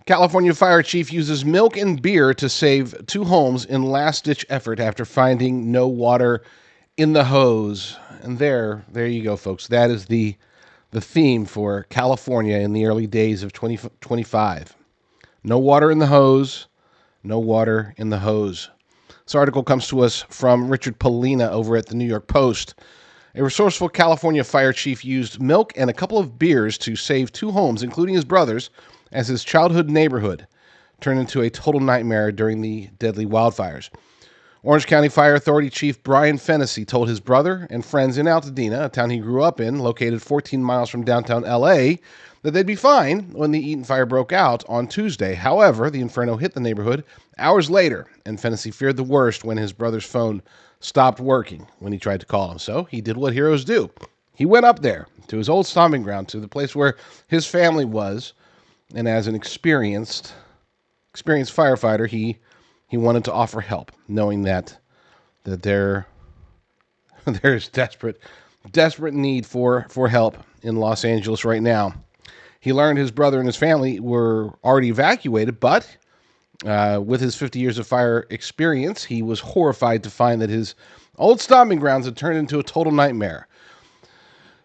California fire chief uses milk and beer to save two homes in last-ditch effort after finding no water in the hose. And there you go, folks. That is the theme for California in the early days of 2025. No water in the hose. No water in the hose. This article comes to us from Richard Polina over at the New York Post. A resourceful California fire chief used milk and a couple of beers to save two homes, including his brother's, as his childhood neighborhood turned into a total nightmare during the deadly wildfires. Orange County Fire Authority Chief Brian Fennessy told his brother and friends in Altadena, a town he grew up in, located 14 miles from downtown L.A., that they'd be fine when the Eaton Fire broke out on Tuesday. However, the inferno hit the neighborhood hours later, and Fennessy feared the worst when his brother's phone stopped working when he tried to call him. So he did what heroes do. He went up there to his old stomping ground, to the place where his family was, and as an experienced firefighter, he wanted to offer help, knowing that there's desperate need for help in Los Angeles right now. He learned his brother and his family were already evacuated, but with his 50 years of fire experience, he was horrified to find that his old stomping grounds had turned into a total nightmare.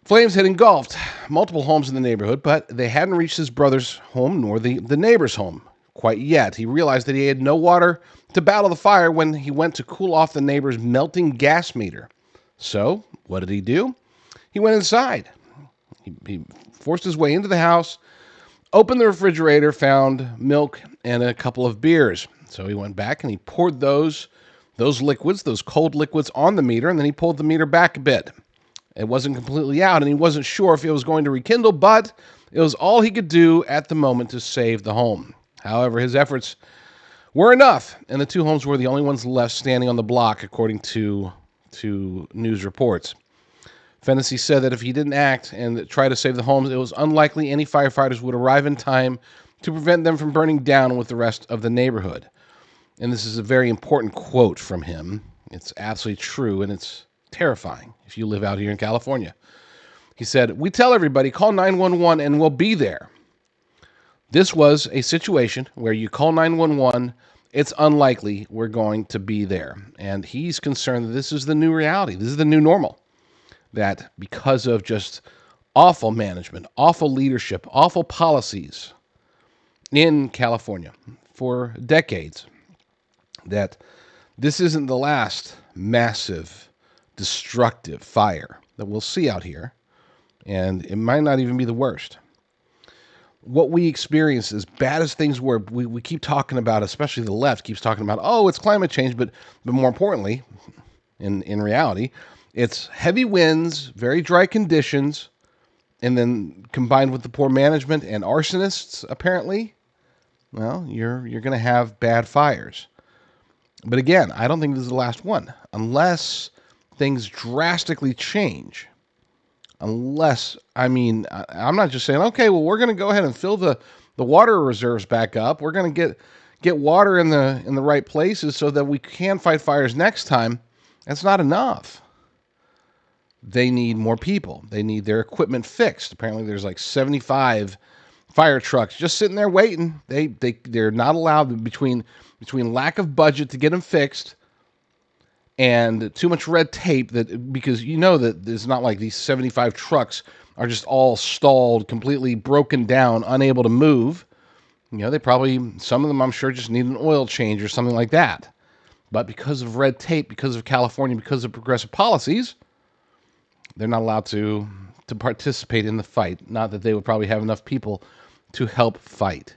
Flames had engulfed multiple homes in the neighborhood, but they hadn't reached his brother's home nor the neighbor's home quite yet. He realized that he had no water to battle the fire when he went to cool off the neighbor's melting gas meter. So, what did he do? He went inside. He forced his way into the house, opened the refrigerator, found milk and a couple of beers. So he went back and he poured those liquids, those cold liquids, on the meter, and then he pulled the meter back a bit. It wasn't completely out, and he wasn't sure if it was going to rekindle, but it was all he could do at the moment to save the home. However, his efforts were enough, and the two homes were the only ones left standing on the block, according to news reports. Fennessy said that if he didn't act and try to save the homes, it was unlikely any firefighters would arrive in time to prevent them from burning down with the rest of the neighborhood. And this is a very important quote from him. It's absolutely true, and it's terrifying if you live out here in California. He said, "We tell everybody, call 911 and we'll be there. This was a situation where you call 911, it's unlikely we're going to be there." And he's concerned that this is the new reality. This is the new normal. That because of just awful management, awful leadership, awful policies in California for decades, that this isn't the last massive destructive fire that we'll see out here, and it might not even be the worst. What we experience, as bad as things were, we keep talking about, especially the left keeps talking about, oh, it's climate change, but more importantly, in reality, it's heavy winds, very dry conditions, and then combined with the poor management and arsonists, apparently, well, you're going to have bad fires. But again, I don't think this is the last one, unless things drastically change. I'm not just saying, okay, well, we're going to go ahead and fill the water reserves back up. We're going to get water in the right places so that we can fight fires next time. That's not enough. They need more people. They need their equipment fixed. Apparently, there's like 75 fire trucks just sitting there waiting. They're not allowed, between lack of budget to get them fixed and too much red tape, because you know that it's not like these 75 trucks are just all stalled, completely broken down, unable to move. You know, some of them I'm sure just need an oil change or something like that. But because of red tape, because of California, because of progressive policies, they're not allowed to participate in the fight. Not that they would probably have enough people to help fight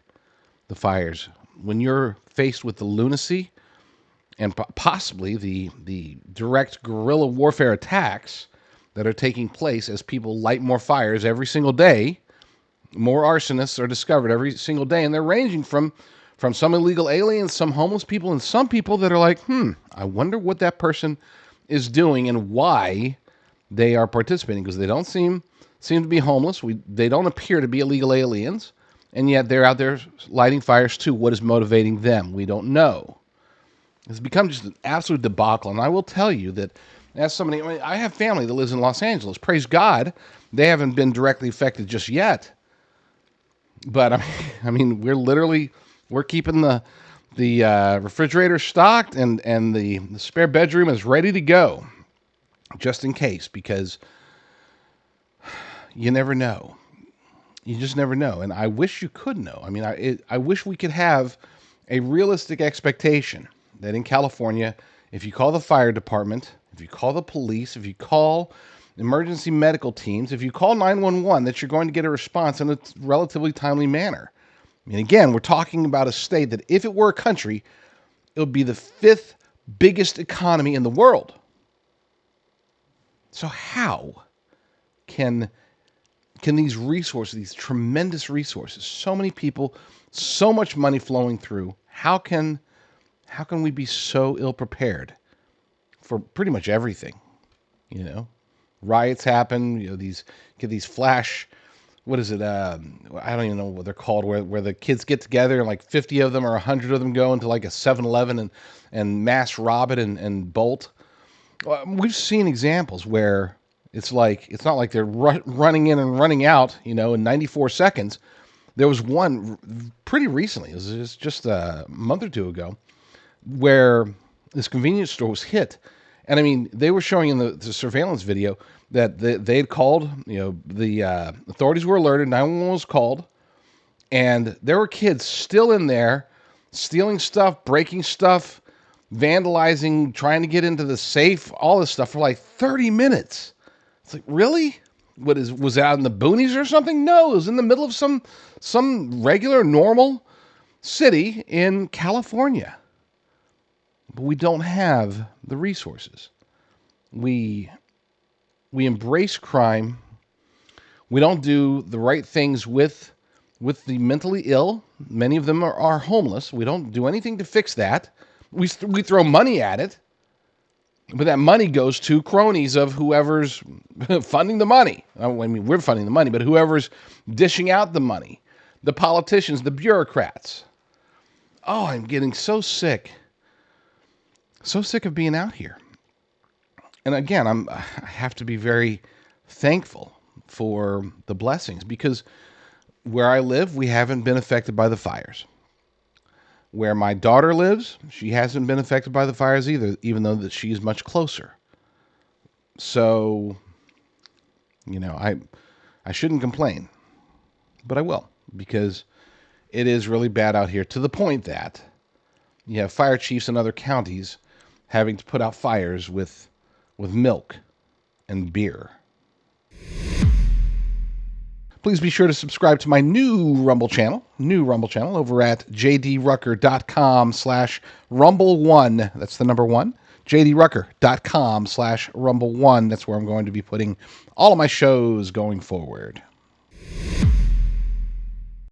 the fires. When you're faced with the lunacy and possibly the direct guerrilla warfare attacks that are taking place as people light more fires every single day, more arsonists are discovered every single day, and they're ranging from some illegal aliens, some homeless people, and some people that are like, I wonder what that person is doing and why they are participating, because they don't seem to be homeless. They don't appear to be illegal aliens, and yet they're out there lighting fires too. What is motivating them? We don't know. It's become just an absolute debacle, and I will tell you that as somebody, I have family that lives in Los Angeles. Praise God, they haven't been directly affected just yet. But we're keeping the refrigerator stocked, and the spare bedroom is ready to go, just in case, because you never know. You just never know. And I wish you could know. I wish we could have a realistic expectation that in California, if you call the fire department, if you call the police, if you call emergency medical teams, if you call 911, that you're going to get a response in a relatively timely manner. Again, we're talking about a state that, if it were a country, it would be the fifth biggest economy in the world. So how can these resources, these tremendous resources, so many people, so much money flowing through, how can we be so ill prepared for pretty much everything? Riots happen. These flash. What is it? I don't even know what they're called. Where the kids get together and like 50 of them or 100 of them go into like a 7-Eleven and mass rob it and bolt. We've seen examples where it's not like they're running in and running out, in 94 seconds. There was one pretty recently. It was just a month or two ago, where this convenience store was hit. And they were showing in the surveillance video that they had called, the authorities were alerted, 911 was called, and there were kids still in there stealing stuff, breaking stuff, vandalizing, trying to get into the safe, all this stuff for like 30 minutes. It's like, really? Was it out in the boonies or something? No, it was in the middle of some regular, normal city in California. But we don't have the resources. We embrace crime. We don't do the right things with the mentally ill. Many of them are homeless. We don't do anything to fix that. We throw money at it, but that money goes to cronies of whoever's funding the money. We're funding the money, but whoever's dishing out the money, the politicians, the bureaucrats. Oh, I'm getting so sick of being out here. And again, I have to be very thankful for the blessings, because where I live, we haven't been affected by the fires. Where my daughter lives, she hasn't been affected by the fires either, even though that she's much closer. So, I shouldn't complain, but I will, because it is really bad out here, to the point that you have fire chiefs in other counties having to put out fires with milk and beer. Please be sure to subscribe to my new Rumble channel over at jdrucker.com/rumble1. That's the number 1. jdrucker.com/rumble1. That's where I'm going to be putting all of my shows going forward.